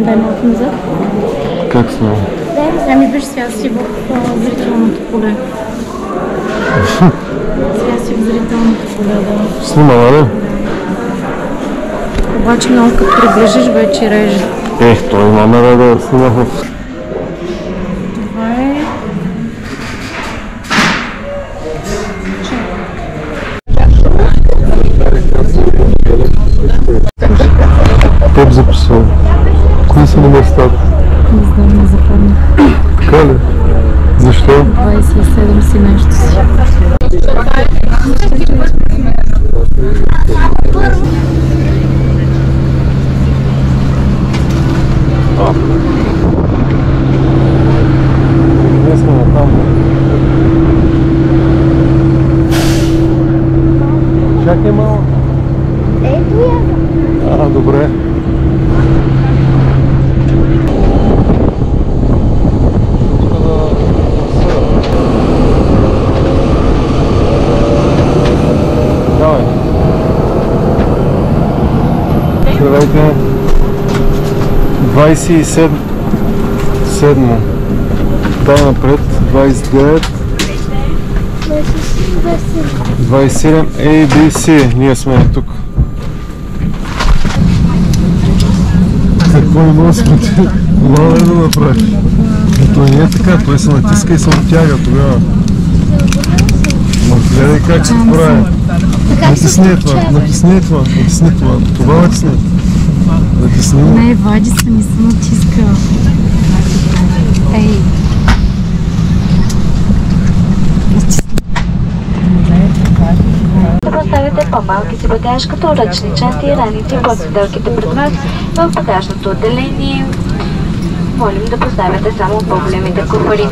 Дай малко назад. Как става? Ами виж, сега си в зрителното поле. Сега си в зрителното поле, да. Снимала ли? Обаче много като приближиш, вече реже. Той намера да снима в... Това е... Теб записвам. Кои са местата? Не знам, не запомня. Така ли? Защо? 27 си нещо си. Ние сме натам. Чакай малко. Ето я. Добре. Давай. Здравейте. 27. Дай напред. 29. 27 ABC. Ние сме тук. Какво не мога да смути? Мога ли да направиш? Той не е така, той се натиска и се оттяга тогава. Гледай как се прави. Натисни това, натисни това, натисни това. Това натисни. Натисни. Не, вади се, не се натиска. Ей. Да поставите по-малки си багаж, като ръчни части и раници под седалките пред вас в багажното отделение. Молим да поставяте само по-големите куфари.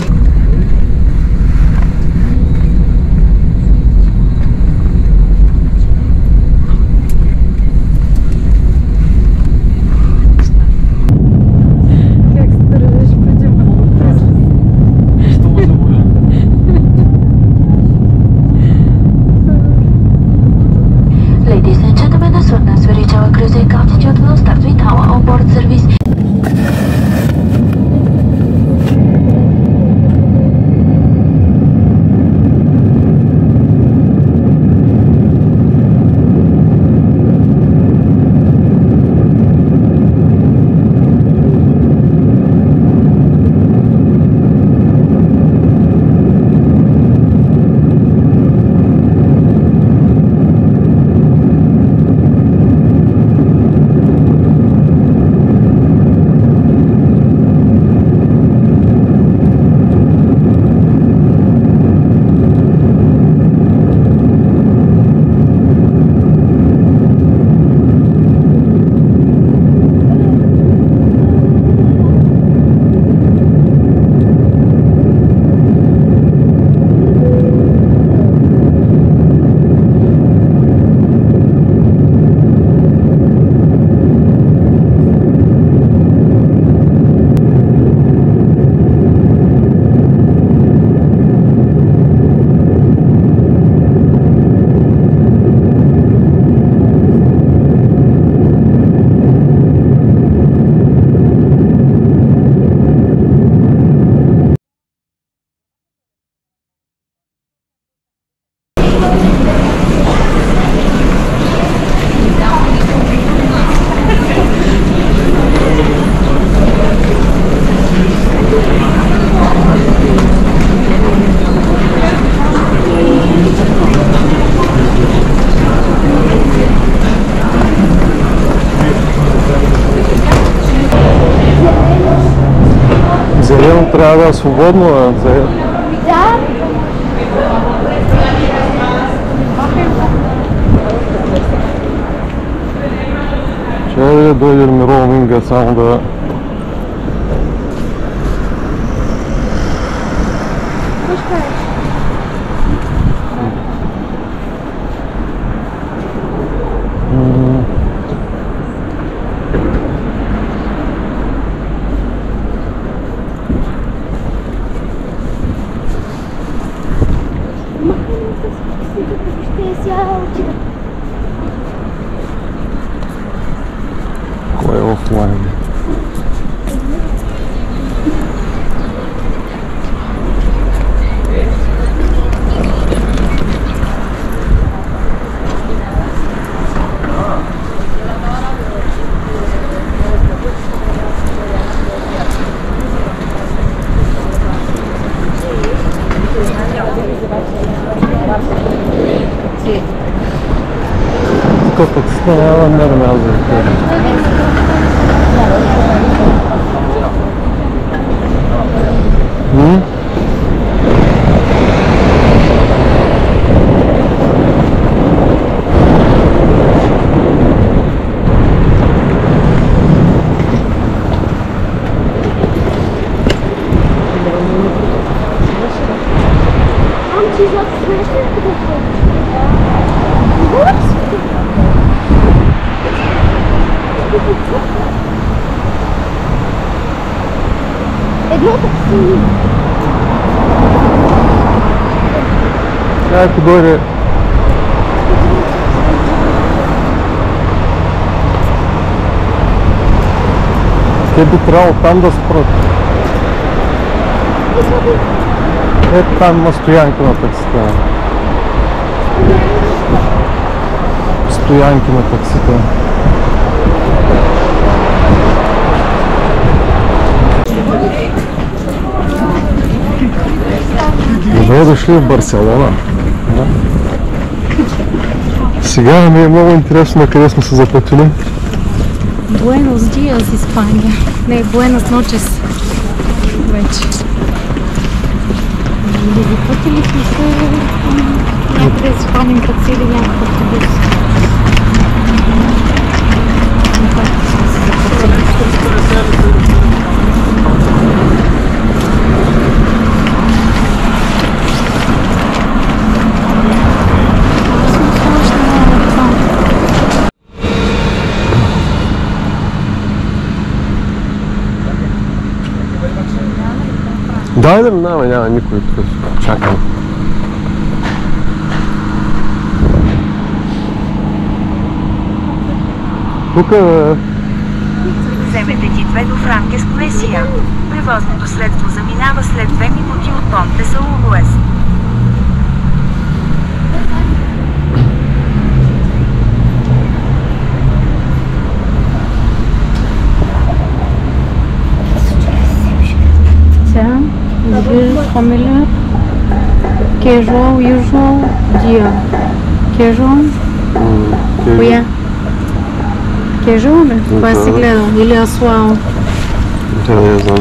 Ladies and gentlemen, as soon as we reach our cruising altitude, we'll start with our onboard service. Зелено трябва да е свободно, а Да. Чакай да дойде роуминга само да... Кой е офлайн? то таксита няма да ме аз да кажа. Едно такси. Ако дойде те би трябвало там да спрат. Ето там има стоянка на таксита. Стоянки на таксита. Добре дошли в Барселона. Да. Сега ми е много интересно на къде сме се заплатили. Buenos días, Испания. Не, buenas noches. Вече. Да ви пътили сме се някъде с Испания такси или някакъв автобус. Дай да минаваме, няма никой тук. Чакам. Тук е... Вземете ти 2 до Франкес Конесия. Превозното средство заминава след 2 минути от Понте Салуруес. Familiar, casual, usual, dia. Casual? Коя? Casual ли? Това си гледал? Или асуал? Да, не знам.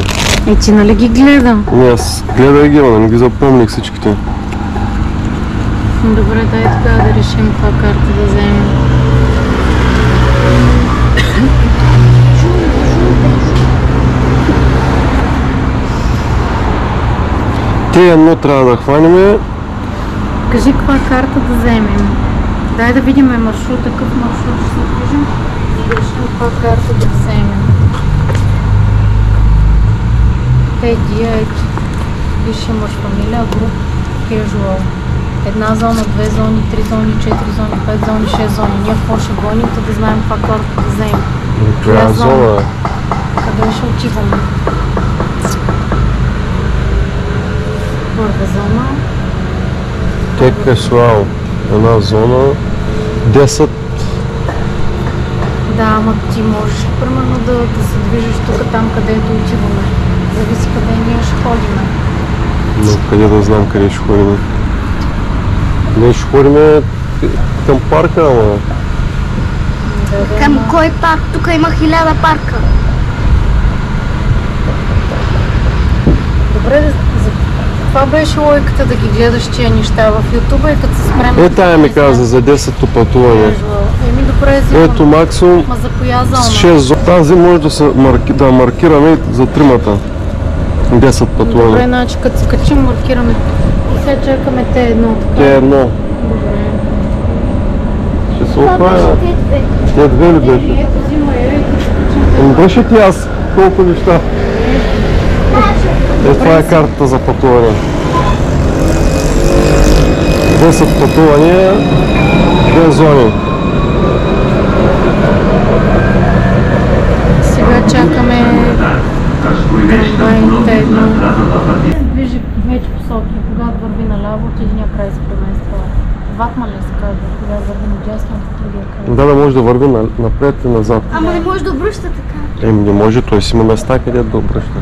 Ти нали ги гледам? Не, аз гледах ги, но не ги запомних всичките. Добре, дай тогава да решим каква карта да вземем. Те едно трябва да хванем. Кажи каква карта да вземем. Дай да видим маршрут, такъв маршрут ще се движим и да решим каква карта да вземем. Dia, виж имаш фамилия, груп, casual. Една зона, 2 зони, 3 зони, 4 зони, 5 зони, 6 зони. Ние какво ще гоним, да знаем каква карта да вземем. Коя зона? Къде ще отиваме? Първа зона. Те casual. Една зона. 10. Да, ама ти можеш примерно да се движиш тук, там където отиваме. Зависи къде ние ще ходим. Но къде да знам къде ще ходим? Ние ще ходим към парка, ама... Към кой парк? Тук има 1000 парка. Добре, това беше логиката да ги гледаш тия неща в YouTube и като се спрем... Тая ми каза за 10-то пътуване. Еми добре, взимам. Ето максимум Ма за коя зона? 6 зона. Тази може да се маркираме за тримата. 10 пътуване. Добре, значи като се качим маркираме. И сега чакаме те едно. Те едно. Добре. Ще се оправя. Те две ли беше? Ето взима я и като се качим. Беше ти аз колко неща. Това е картата за пътуване. 10 пътувания, 2 зони. Сега чакаме трамвайните едно. Движи вече посоки. Когато върви наляво, от единия край се премества. Ватма ли се казва? Когато върви надясно, от другия край. Да, може да върви напред и назад. Ама не може да обръща така. Не може, той си има места, където да обръща.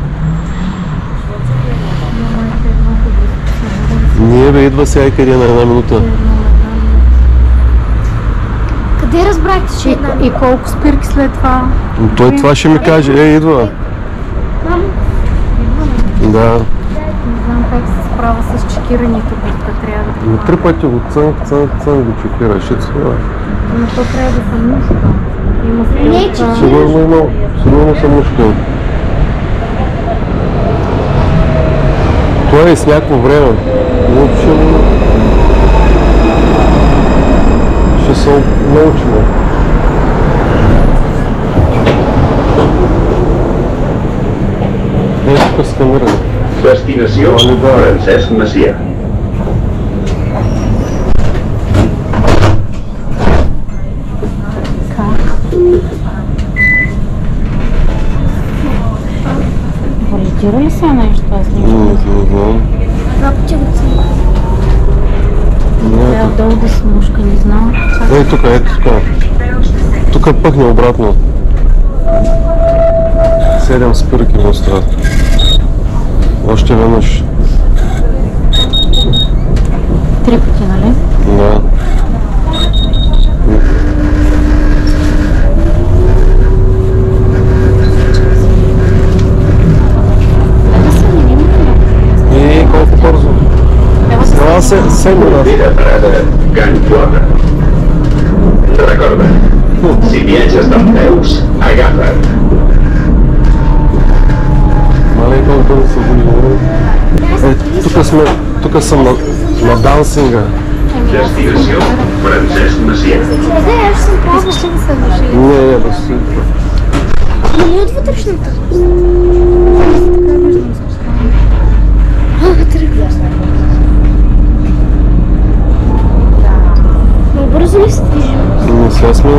Не бе, идва сега къде на една минута. Къде разбрахте, че една? И колко спирки след това? Но той това ще ми каже. Идва. Мамо, Да. Не знам как се справя с чекирането, като трябва да Но 3 пъти го цънк го чекира. Ще цвива. Но то трябва да съм мушка. Има Не, филка. Сигурно съм мушкин. Това е с някакво време. Въобще ще се научим. Ето тук сканиране. Destinació Francesc Macià. Валидира ли се нещо? Аз не знам. два пъти го цъмна. Трябва долу да се мушка, не знам. Ето тук. Тук пъхне обратно. 7 спирки му остават. Още веднъж. 3 пъти, нали? Да. И колко бързо. Сега се минат. Primera parada, Can Quadra. Recorda, si viatges d'Empeus, agafa't. Маленко бързо се вижда. Тук съм на дансинга. Destinació Francesc Macià. Къде аз съм пробвала? Ще ли се души? Не, да си. Нали от вътрешната? Тръгва. Много бързо ли се движим? Не, сега сме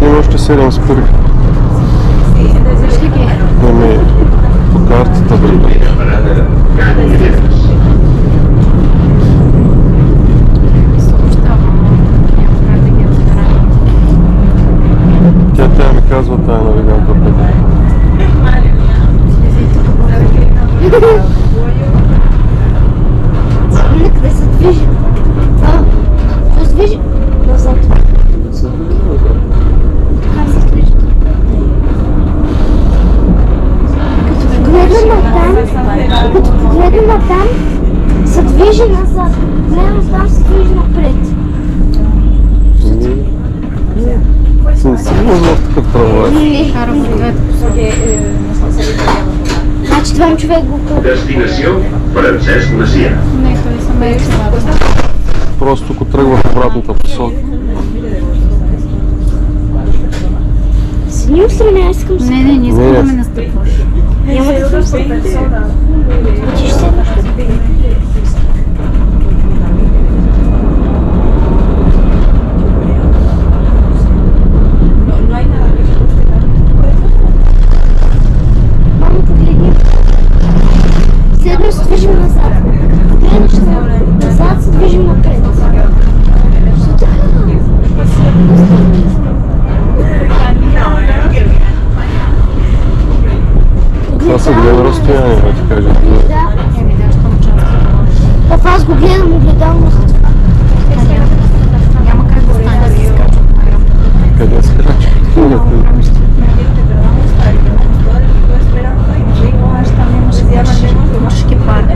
има още 7 спирки. Виж ли ги? Ами, по картата бе. Primera parada, Can Lleres. Тя ми казва тая навигатор. Нали къде се движи? Какво се движи? Назад. Как се движи? Като погледнем натам, се движи назад. Гледам там, се движи напред. Съм сигурно в такъв правилен. Кара в двете посоки. Значи двама човек го купи. Destinació Francesc Macià. Не, той съм екстра. Просто ако тръгва в обратната посока. С едни страни аз искам Не, не искам да ме настъпваш. Няма да съм. Учиш се. Мамо, погледни. Следно се движим назад. Погледнеш назад, се движим напред. Що така? Това са големи разстояния, да ти кажа. Да. Еми, да, щом участвам. Аз го гледам огледално за това. Няма как да стане да се скача. Къде скача? Там имаше мъжки пари.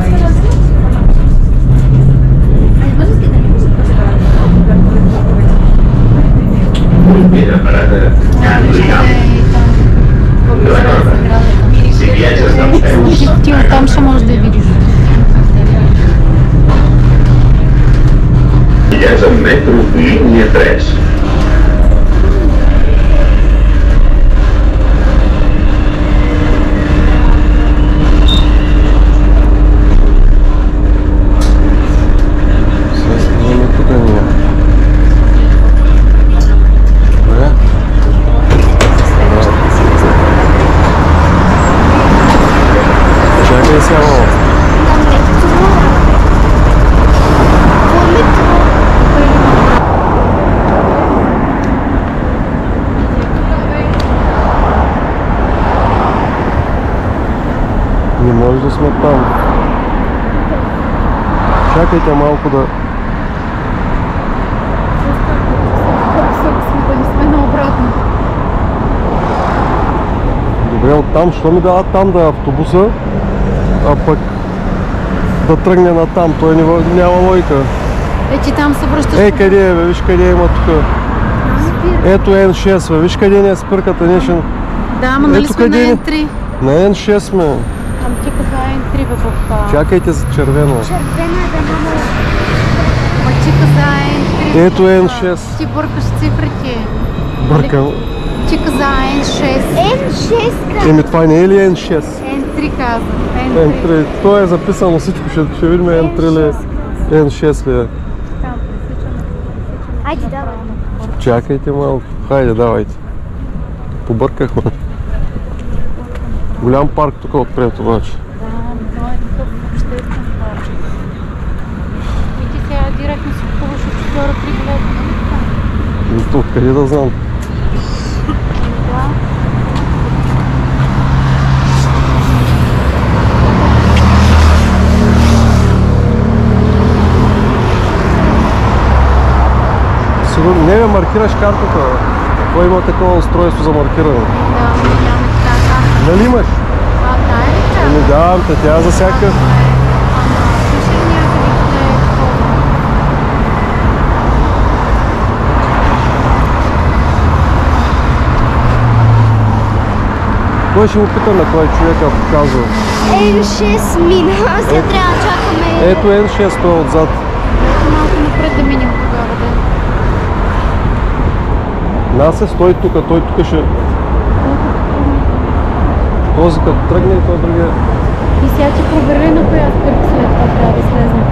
Primera parada, Can Rigal. Recorda, si viatges d'Empeus, Ти оттам ще можеш да я видиш. bitllets en metro, línia 3. Тук ние. Добре? Чакай сега малко. Не може да сме там. Чакайте малко да... Как сме да ни Добре, оттам, що ми дават там да е автобуса, а пък да тръгне натам, той няма лойка. Ти там се връщаш. Ей, къде е, бе? Виж къде има тук. Ето N6, бе. Виж къде не е спирката, нещо. Да, ама нали сме на N3? На N6 сме. Ам ти каза N3, бе, папа. Чакайте за червено. Червена е да мама. Ама ти каза N3. Ето N6. Ти бъркаш цифрите. Бъркам. Ти каза N6. N6. Еми това не е ли N6? N3 каза. N3. То е записано всичко, ще видим N3 ли, N6 ли е. Айде, давай. Чакайте малко. Хайде, давайте. Побъркахме. Голям парк тук отпред обаче. Да, това е такъв обществен парк. И ти сега директно си купуваш от шофьора 3 билета, нали така? Тук, къде да знам? Да. Сигурно, не бе, маркираш картата. Той има такова устройство за маркиране. Да, но нямаме така. Нали имаш? А, да, е ли така? Ами давам те, тя за всяка. Ама, пише ли някъде къде е такова? Кой ще му пита на кой човека показва? N6 мина, сега трябва да чакаме. Ето N6, той е отзад. Малко напред да минем тогава, да. Нас е стой тук, той тук ще... Този като тръгне и той другия... И сега ти провери на коя спирка след това трябва да слезем.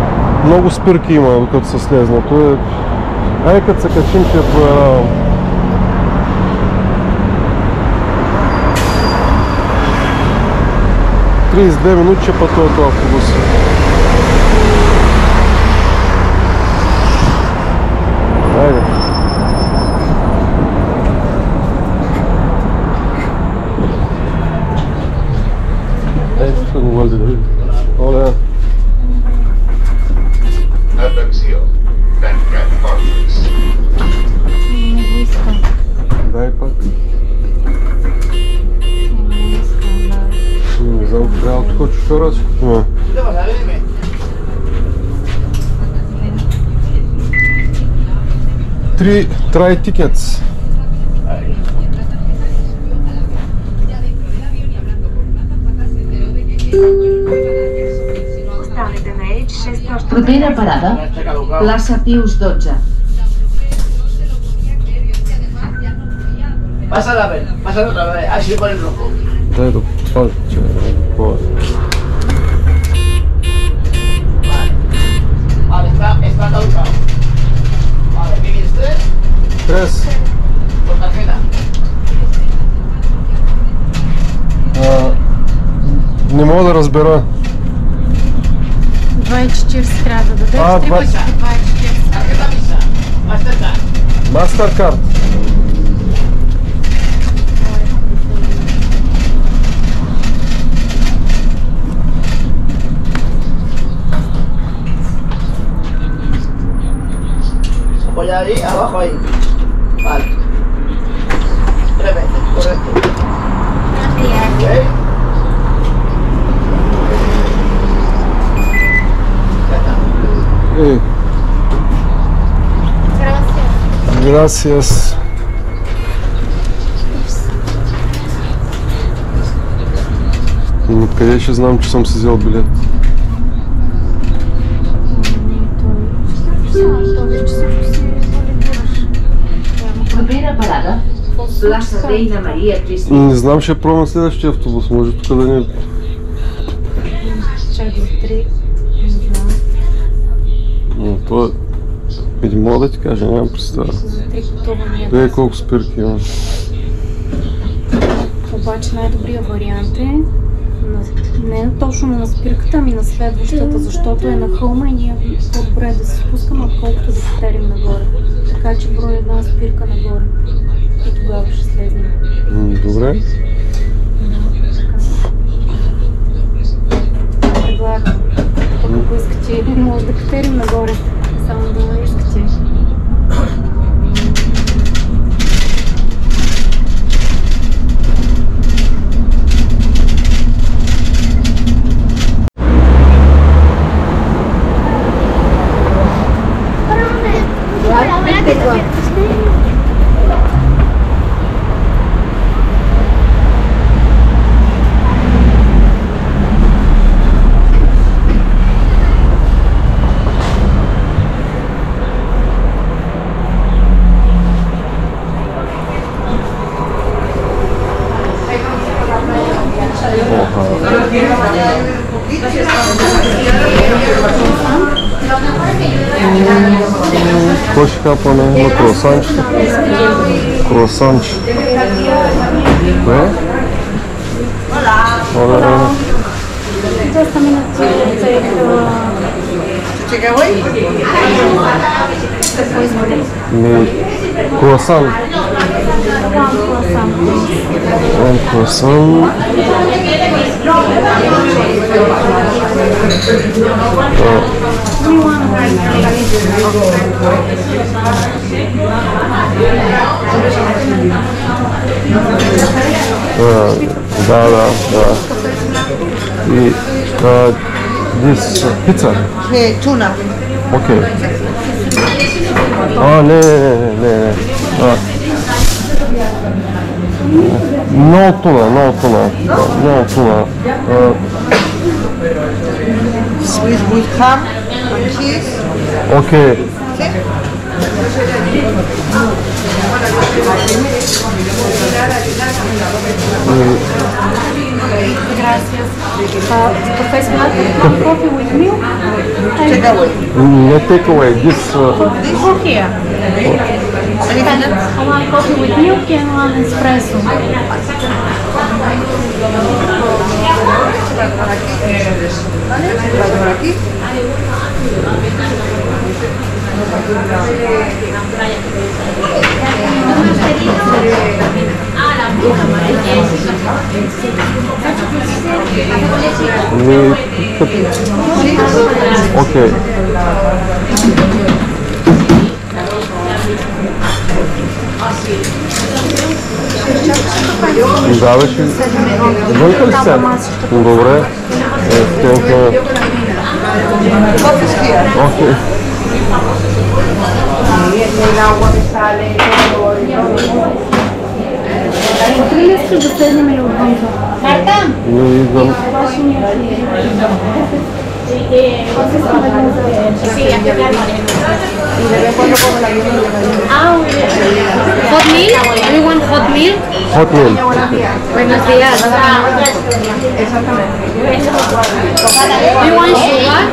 Много спирки има, докато се слезна. Той е... Ай, като се качим, ще я проверявам. ...32 минути ще пътува този автобус. Айде. Ей, тук го върди да види. Оле. Atenció. Tancat portes. Не го искам. Дай пак. Не искам, да. Не знам, трябва тук шофьора си. Try tickets. Останете на H6. Propera parada, plaça Pius XII. Pásala a ver, pásala otra vez, así por el rojo. Дай да пазя, че Vale, está caducado. Vale, ¿qué quieres? ¿Tres? Tres. Por tarjeta. Не мога да разбера. 2,40 трябва да дадеш. А, 3 пъти 2,40. Tarjeta Visa, Mastercard. Mastercard. Apoya ahí, abajo ahí. Vale. 3 veces, correcto. ¿Ok? Ya está. Gracias. Откъде ще знам, че съм си взел билет? Propera parada, plaça Reina Maria Cristina. Не знам, ще пробвам следващия автобус. Може тук да не... Чак до 3. Не знам. Но това е... Или мога да ти кажа, нямам представа. За 3 пътувания. Вие колко спирки има. Обаче най-добрият вариант е не точно на спирката, ами на следващата, защото е на хълма и ние по-добре да се спускаме, отколкото да катерим нагоре. Така че брой една спирка нагоре. И тогава ще слезнем. Добре. Предлагам. Тук ако искате, може да катерим нагоре. Само да искате. Какво ще хапаме? На круасанче? Круасанче. Кое? Just a minute to take Круасан. One croissant. Да. И this pizza. Tuna. Okay. Не. No tuna. With ham and cheese. Okay. coffee with milk. Take away. No take away. This. Here. One coffee with milk and one espresso. Aquí. Okay. Да, беше. Вънка ли се? Добре. Стенка. Окей. Открили ли сте да седнем или отвънка? Не идвам. Hot meal? We want hot meal? Hot meal. Buenos días. We want sugar?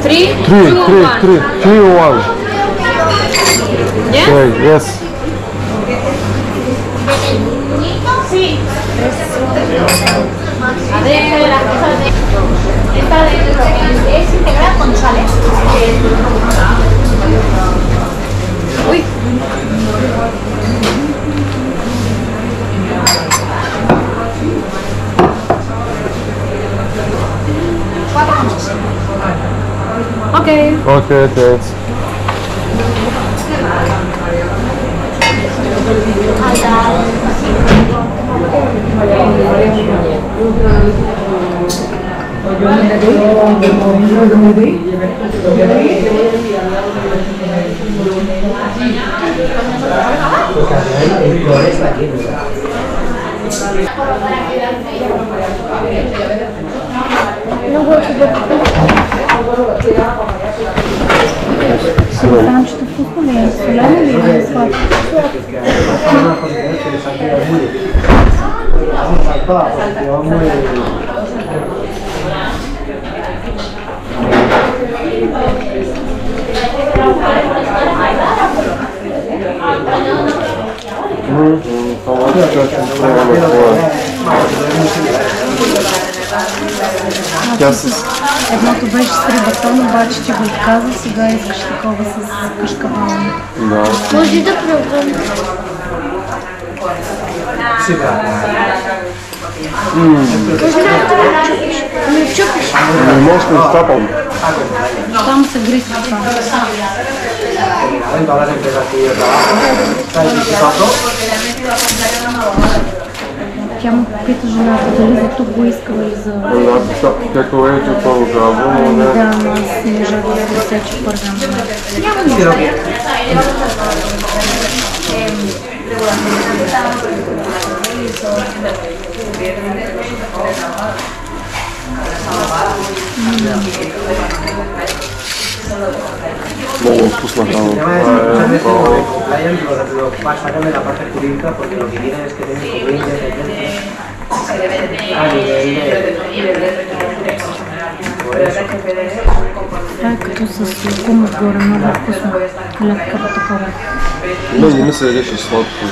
3, 2, 1. Yeah? Okay, yes. Es integral con sales. Uy. Okay. Okay, thanks. Круасанчето вкусно ли е? Солено ли е? Сладко? Едното беше с рибатон, обаче ти го отказа, сега искаш такова с кашкавални. Да. Може да пробвам. Ме чупиш. Не можеш да изтапам. Там се гризва това. Тя му попита жената дали за тук го искала или за... Какво е, че това казва, но не... Да, но аз не можа да я досеча първам. Много вкусна храна. Sácame la parte jurídica porque lo que quieren es que den como 20 de Това е като с лукум отгоре, много вкусно. Лепка такова. Не мисля, че е сладко.